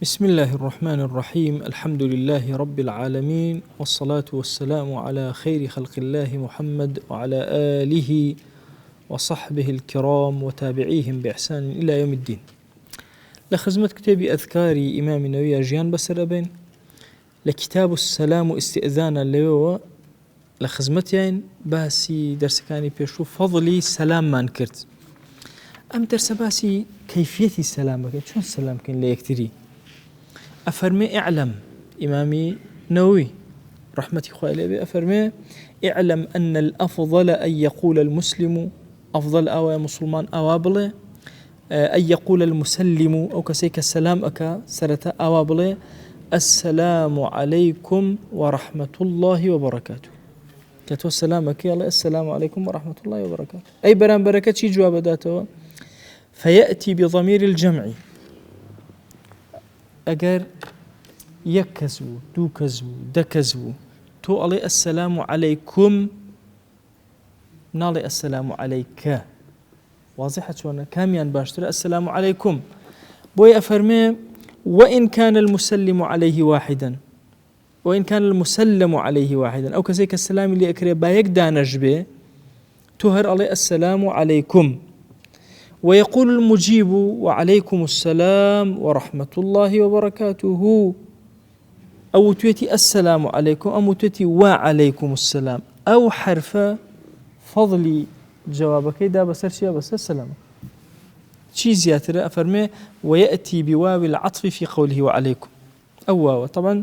بسم الله الرحمن الرحيم. الحمد لله رب العالمين، والصلاة والسلام على خير خلق الله محمد وعلى آله وصحبه الكرام وتابعيهم بإحسان إلى يوم الدين. لخزمة كتاب أذكاري إمام النووي جيان بسر أبين لكتاب السلام استئذانا ليو لخزمتين باسي درس كاني بيشو فضلي سلام ما نكرت أم درس باسي كيفية السلام شون السلام كان ليكتري أفرمي اعلم إمامي نووي رحمتي خوالي أفرمي اعلم أن الأفضل أن يقول المسلم أفضل أو مسلمان أوابله أن يقول المسلم أو كسيك السلام أكا سرت أوابله السلام عليكم ورحمة الله وبركاته. كتو السلام أكي الله السلام عليكم ورحمة الله وبركاته أي بران بركة شي جواب داته فيأتي بضمير الجمع أجر يكزو دوكزو دكزو تو علي السلام عليكم نالي السلام عليك واضحة شونا كاميان باشتري السلام عليكم بوي أفرمي وإن كان المسلم عليه واحدا وإن كان المسلم عليه واحدا أو كذلك السلام اللي أكري بايك دانج به تهر علي السلام عليكم ويقول المجيب وعليكم السلام ورحمة الله وبركاته أو تيتي السلام عليكم أو تيتي وعليكم السلام أو حرف فضلي جوابك إذا بسرشي بس السلام شي زيادة أفرمي ويأتي بواو العطف في قوله وعليكم أو واو طبعا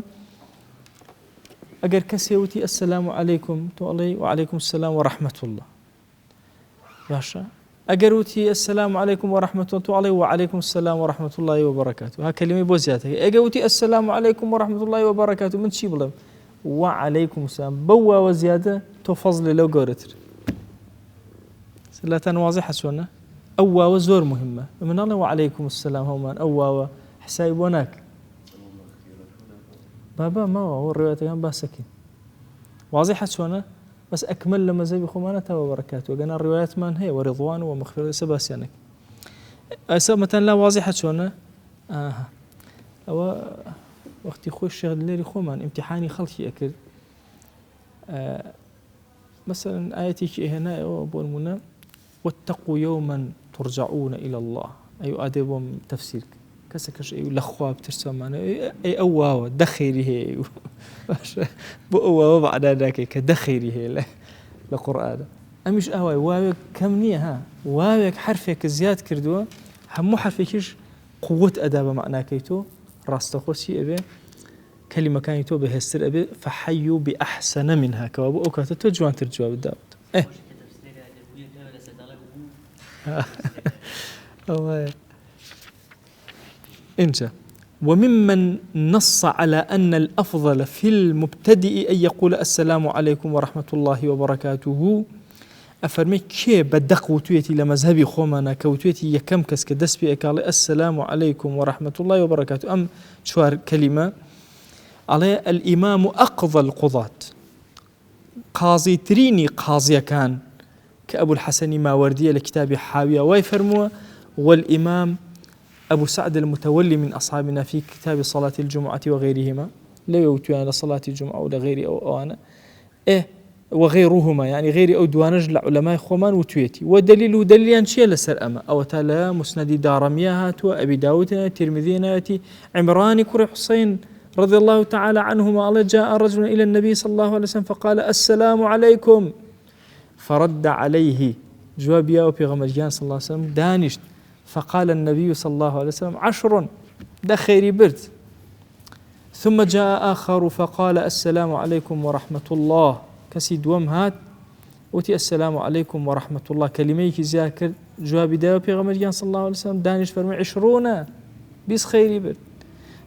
أجر كسيوتي السلام عليكم تقولي وعليكم السلام ورحمة الله باشا أجروتي السلام عليكم ورحمة الله عليه وعليكم السلام ورحمة الله وبركاته. ها كلمة بوزياتها. أجروتي السلام عليكم ورحمة الله وبركاته من شي بلهم وعليكم السلام بوا وزيادة تفضل لو قرتر. سلاتان واضحة سونا أوا وزور مهمة من الله وعليكم السلام هما أوا حسايب وناك. بابا ما هو الرواية كان باسكين. واضحة سونا بس أكمل لما زي بخمانته وبركاته وقنا الروايات من هي ورضوان ومغفرة سباسيانك مثلا لا واضحة شونا أو وقت يخوش الشيخ الليري خومان امتحاني خلشي أكل مثلا آياتي شيء هنا أبو المنى واتقوا يوما ترجعون إلى الله أي أدبهم تفسير كسكش أي لخواب ترسم معنا أي أواوا دخيري هي بأواوا بعد ذاك كدخيري هي لقرآن أمش أواي واوك كم نية ها واوك حرفك زياد كردوه هم حرفكش قوة أدابة معناه كيتو راستخوسي أبي كلمة كانتو بهستر أبي فحيوا بأحسن منها كوابو أو كاتتو جوان ترجوا بالداود الله انت وممن نص على أن الأفضل في المبتدئ أن يقول السلام عليكم ورحمة الله وبركاته أفرمي كي بدق وتويتي لمذهبي خومانا كوتويتي يكم كس كدس بيكالي السلام عليكم ورحمة الله وبركاته أم شوار كلمة على الإمام أقضى القضاة قاضي تريني قاضي كان كأبو الحسن ماوردي لكتاب حاوية ويفرموا والإمام أبو سعد المتولي من أصحابنا في كتاب صلاة الجمعة وغيرهما لا يوتيان لصلاة الجمعة ولا غير أو أنا وغيرهما يعني غير أو دوانج لعلماء خومان وتويتي ودليله دليل شيء لسر أما أو تلا مسند دارميات وأبي داود الترمذي عمران كر حسين رضي الله تعالى عنهما قال جاء رجل إلى النبي صلى الله عليه وسلم فقال السلام عليكم فرد عليه جواب يا وبيغمر جان صلى الله عليه وسلم دانشت فقال النبي صلى الله عليه وسلم 10 ده خيري برد ثم جاء آخر فقال السلام عليكم ورحمة الله كسي دوم هات وتي السلام عليكم ورحمة الله كلميك زياكر جواب داو بيغمر صلى الله عليه وسلم دانش فرمي 20 بيس خيري برد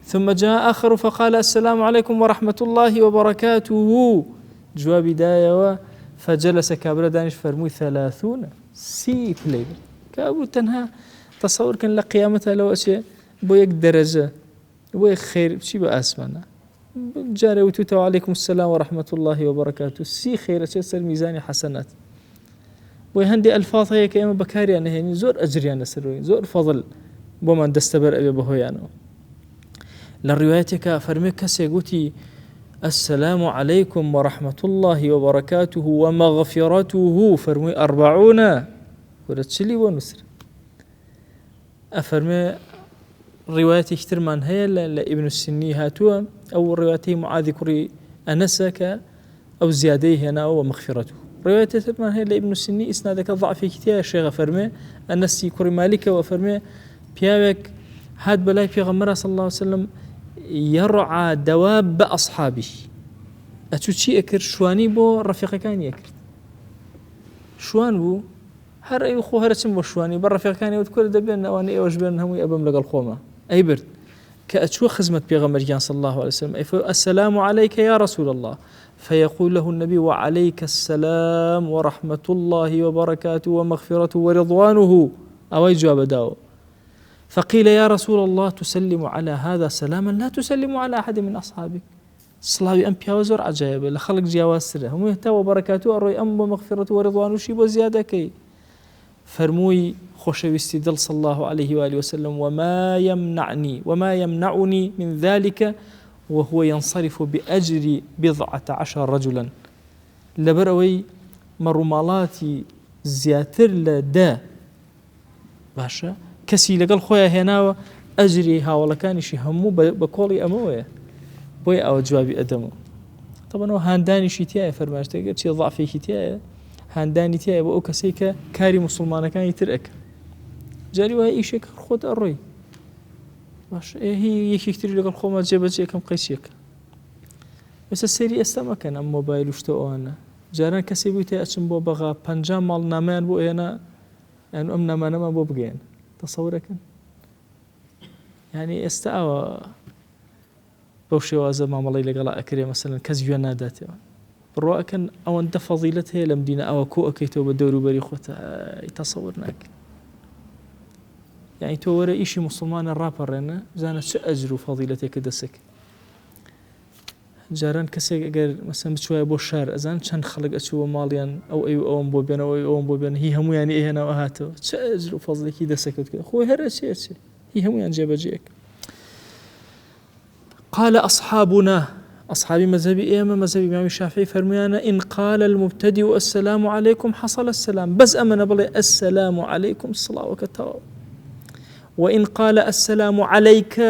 ثم جاء آخر فقال السلام عليكم ورحمة الله وبركاته جواب داو فجلس كابر دانش فرمي 30 سي فليبر كابو تنها تصور كان لقيامتها لو أشياء بويك درجة بويك خير شي بأسمنا جاري وتوتو عليكم السلام ورحمة الله وبركاته سي خير أشياء سر ميزاني حسنات وهندي ألفاظ هيك إما بكاري أنا هني زور أجري أنا سروي زور فضل بومن دستبر أبي بهويانو للروايتك فرمي كسيقوتي السلام عليكم ورحمة الله وبركاته ومغفرته فرمي 40 ورتشلي ونسر أفرمي روايتي اكترمان هي لابن السني هاتوا أو روايتي معاذ كري أنسك أو زياديه هنا ومغفرته روايتي اكترمان هي لابن السني إسنادك ضعف كتير الشيخ فرمي أنسي كري مالك وفرمي بيابك هاد بلاي في غمرة صلى الله عليه وسلم يرعى دواب أصحابه أتوشي أكر شواني بو رفيق كان يكر شوان بو هر أي خو هرسم بو شواني بالرفيق كان يذكر دبين واني أوج بينهم ويأبم لقى الخومة أي برد كأتشو خزمة بيغمر صلى الله عليه وسلم السلام عليك يا رسول الله فيقول له النبي وعليك السلام ورحمة الله وبركاته ومغفرته ورضوانه أو جواب داو فقيل يا رسول الله تسلم على هذا سلاما لا تسلم على أحد من أصحابك صلاة أنبياء وزور عجائب لخلق جواز سره هم يهتوى بركاته أروي أم ومغفرته ورضوانه شيب وزيادة كي فرموي خوشويستي دل صلى الله عليه وآله وسلم وما يمنعني من ذلك وهو ينصرف بأجر 19 رجلا لبروي مرمالاتي زياتر لدا باشا كسي لقل خويا هنا أجري هاولا كان شي همو بكولي أموه بوي أو جوابي أدمو طبعا هانداني شي تياي فرماشتا قلت شي ضعفي شي تياي هانداني تياي بو كسيكا كاري مسلمان كان يترك جاري وهي إيشيك خود الروي باش هي يكي كتير لقل خوما جيبت كم قيسيك بس السيري استما كان أم موبايل وشتو أنا جاران كسي بويتي أتشم بو بغا بانجام مال نامان بو أنا يعني أم نامان ما بو بغين تصورك يعني استأوى بوشي وازا ما مالي لقلاء أكري مثلا كزيوان ناداتي بالرواء كان أو أنت فضيلته لم دينا أو كو أكيتو بدورو بريخوتا يتصورناك يعني تو ورا إيشي مسلمان الرابر رنا زانا شأجرو فضيلتك دسك جاران كسي أجر مثلا بشوية بوشار أزان شان خلق أشوى ماليان أو أي أوم بوبين أو أي أوم بوبين هي همو يعني إيه هنا وهاتو شأجرو فضلك دسك وكذا خوي هر شيء هي همو يعني جاب جيك قال أصحابي مذهبي إيما مذهبي إمام الشافعي فرميانا إن قال المبتدئ السلام عليكم حصل السلام بس أمن بلي السلام عليكم الصلاة وكالتواب وإن قال السلام عليك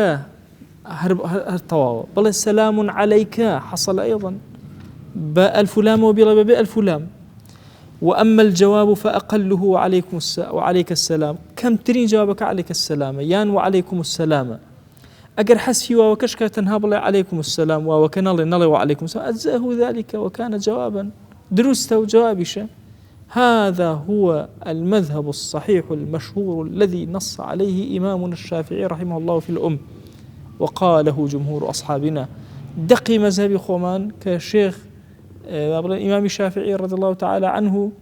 هرطواو بل السلام عليك حصل أيضا باء الفلام وبلا باء الفلام وأما الجواب فأقله وعليك السلام كم ترين جوابك عليك السلام يان وعليكم السلام أجر حسفي وكشك تنهاب عليكم السلام وكان الله وعليكم السلام أجزاه ذلك وكان جوابا درسته جوابش هذا هو المذهب الصحيح المشهور الذي نص عليه إمامنا الشافعي رحمه الله في الأم وقاله جمهور أصحابنا دقي مذهب خومان كشيخ الإمام الشافعي رضي الله تعالى عنه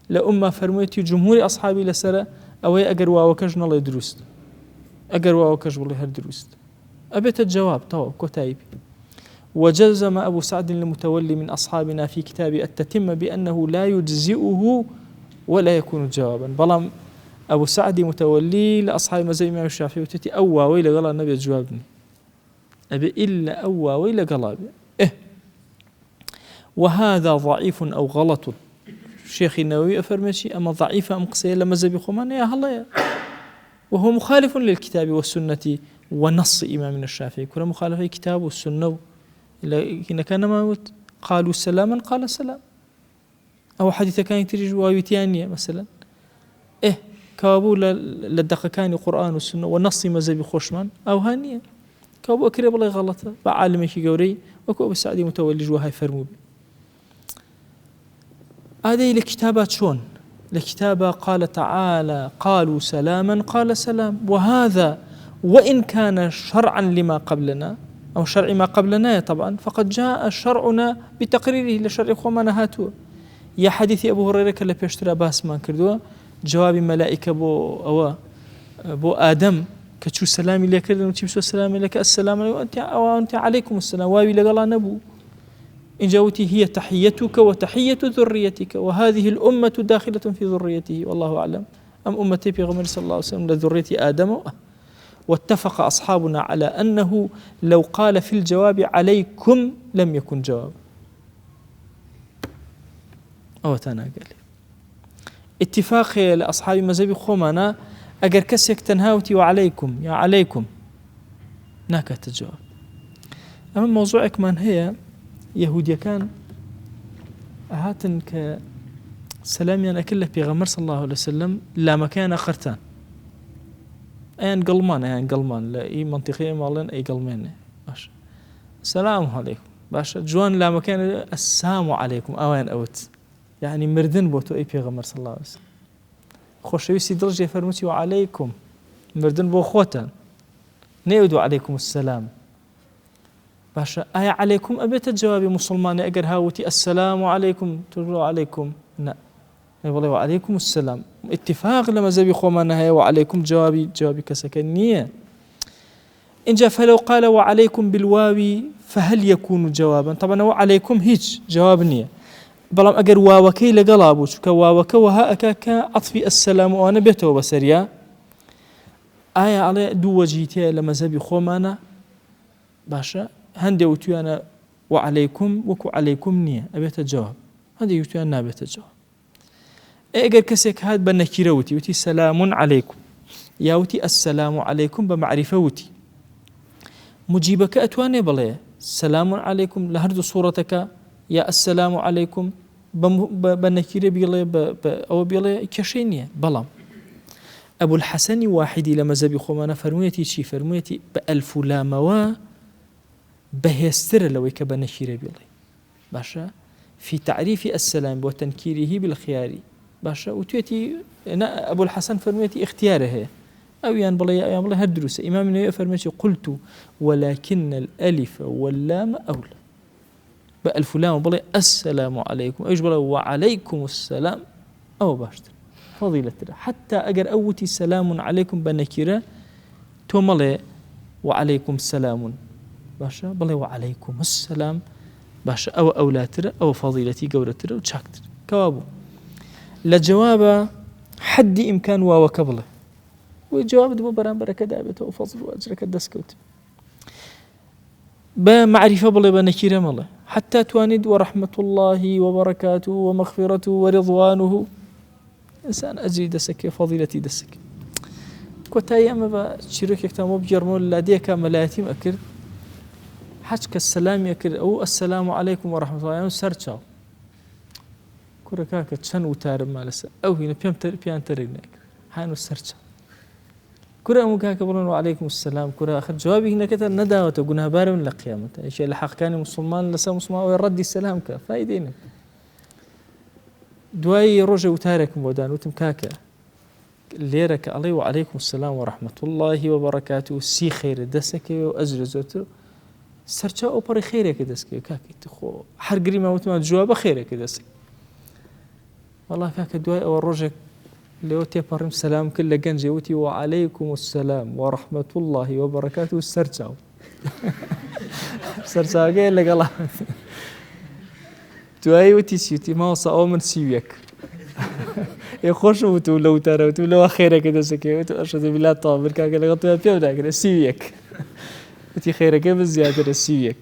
لأمة فرميتي جمهور أصحابي لسرة أو أجر وكجن الله درست أجر وكج والله هالدروست أبيت الجواب طوى كتايب وجزم أبو سعد المتولي من أصحابنا في كتاب التتمة بأنه لا يجزئه ولا يكون جوابا بلام أبو سعد متولي لأصحاب مذهب الإمام الشافعي وتتي أوا ويلا قال النبي جوابني أبي إلا أوا ويلا قال وهذا ضعيف أو غلط الشيخ النووي أفرمشي أما ضعيفة أم قصير لمذهب خمان يا هلا وهو مخالف للكتاب والسنة ونص إمامنا الشافعي كل مخالف الكتاب والسنة إن كان ما قالوا سلاما قال سلام أو حديث كان يترجى ويتيانية مثلا كابو للدقة كان قرآن والسنة ونص مذهب خوشمان أو هانية كابو أكري بالله غلطة بعالمك جوري وكو بسعدي متولج وهاي فرموبي هذه الكتابات شون الكتابة قال تعالى قالوا سلاما قال سلام وهذا وإن كان شرعا لما قبلنا أو شرع ما قبلنا طبعا فقد جاء شرعنا بتقريره لشرع خوما هاتوا يا حديث أبو هريرة كلا بيشترى باس ما كردوا جواب ملائكة بو آدم كتشو سلامي لك وتشو سلامي لك السلام وأنت عليكم السلام واوي لقلا نبو إن جاوتي هي تحيتك وتحية ذريتك وهذه الأمة داخلة في ذريته والله أعلم أم أمتي في غمر صلى الله عليه وسلم لذرية آدم واتفق أصحابنا على أنه لو قال في الجواب عليكم لم يكن جواب. أو تناقل اتفاق لأصحاب مذهب خومانا أجر كسيك تنهاوتي وعليكم يا عليكم ناكت الجواب. أما موضوعك من هي يهودية كان هاتن كسلاميان أكله بيغمر صلى الله عليه وسلم لا مكان آخرتان أين قلمان لا أي منطقية مالين أي قلمين باش السلام عليكم باش جوان لا مكان السلام عليكم أوين أوت يعني مردن بوتو أي بيغمر صلى الله عليه وسلم خوشويسي درجة فرمتي وعليكم مردن بو خوتان نيودو عليكم السلام باشا آية عليكم أبيت الجواب مسلمان أجر هاوتي السلام عليكم تقولوا عليكم لا والله وعليكم السلام اتفاق لما زبي خومانا هي وعليكم جوابي كسكنية إن جاء فلو قال وعليكم بالواو فهل يكون جوابا؟ طبعا وعليكم هيج جواب نية بلام أجر واوكي لقلابو شو واوكا وها أكاكا أطفي السلام وأنا بيته بسريا آية على دو وجهتي لما زبي خومانا باشا هندي وتيانا وعليكم وكو عليكم نية أبيت الجواب هندي وتيانا أبيت الجواب أجر كسيك هاد بنكيرة وتي سلام عليكم يا وتي السلام عليكم بمعرفة وتي مجيبك أتواني بليه السلام عليكم لهرد صورتك يا السلام عليكم بنكيرة بيليه أو بيليه كشينية بلام أبو الحسن واحدي لما زبي خومانا فرميتي شي فرميتي بألف لاموا بهستر لو كبنكيرة بيليه باشا في تعريف السلام وتنكيره بالخيار باشا وتيتي أنا أبو الحسن فرميتي اختياره أو يعني بلا هالدروس إمام النووي فرميتي قلت ولكن الألف واللام أولى بألف لام بلا السلام عليكم أيش بلا وعليكم السلام أو باشتر فضيلة حتى أجر أوتي السلام عليكم بنكيرة توملي وعليكم السلام باشا بلا وعليكم السلام باشا أو أولاتر أو فضيلتي قورتر وشاكتر كوابو لجواب حد إمكان وكبله والجواب دبو برامبر كدابته وفضل وأجرك الدسكوت بمعرفة بله بنكيرة مله حتى تواند ورحمة الله وبركاته ومغفرته ورضوانه إنسان أجري دسك فضيلتي دسك كوتاي أما بشيرك يكتمو بجرمون لديك ملايتي أكر حجك السلام يكر أو السلام عليكم ورحمة الله يعني سرچاو كورا كاكا چن وتارم مالسا أو هنا بيان ترينك حانو سرچا كورا أمو كاكا بلون وعليكم السلام كورا أخر جوابي هنا كتا نداوة قنها بارون لقيامة إيشي لحق كان مسلمان لسا مسلمان ويردي السلام كا فايدينك دواي رجع وتارك مودان وتم كاكا ليرك علي وعليكم السلام ورحمة الله وبركاته سي خير دسك وأجرزوتو سرچا أو بري خيرك دسك كاكي تخو حرقري ما وتما جواب خيرك دسك والله كاك دواء أو الرجل ليوتي برم سلام كل جنجوتي وعليكم السلام ورحمة الله وبركاته السرچاو سرچاو قال لك الله دواء وتي سيوتي ما وصا من سيويك يخش وتولو ترى وتولو خيرك كده سكي وتأشهد بالله طابر كاك لغطوا بيودا كده سيويك وتي خيرك بزيادة سيويك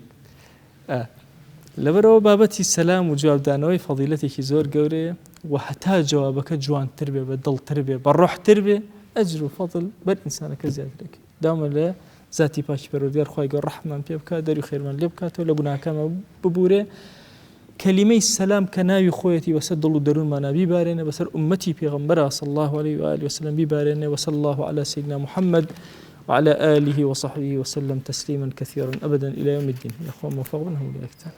لبرو بابتي السلام وجواب دانوي فضيلتي زور قوري وحتى جوابك جوان تربية بدل تربية بروح تربية أجر وفضل بل إنسانك زيادة لك دائما لا ذاتي باش بروديار خواهي قول رحمة بيبكا داري خير من ليبكا ولا قناع كما ببوري كلمة السلام كناوي خويتي وسدلوا درون ما نبي بارين بسر أمتي بيغمبرها صلى الله عليه وآله وسلم ببارين وصلى الله على سيدنا محمد وعلى آله وصحبه وسلم تسليما كثيرا أبدا إلى يوم الدين يا أخوان موفقون هم لأكتان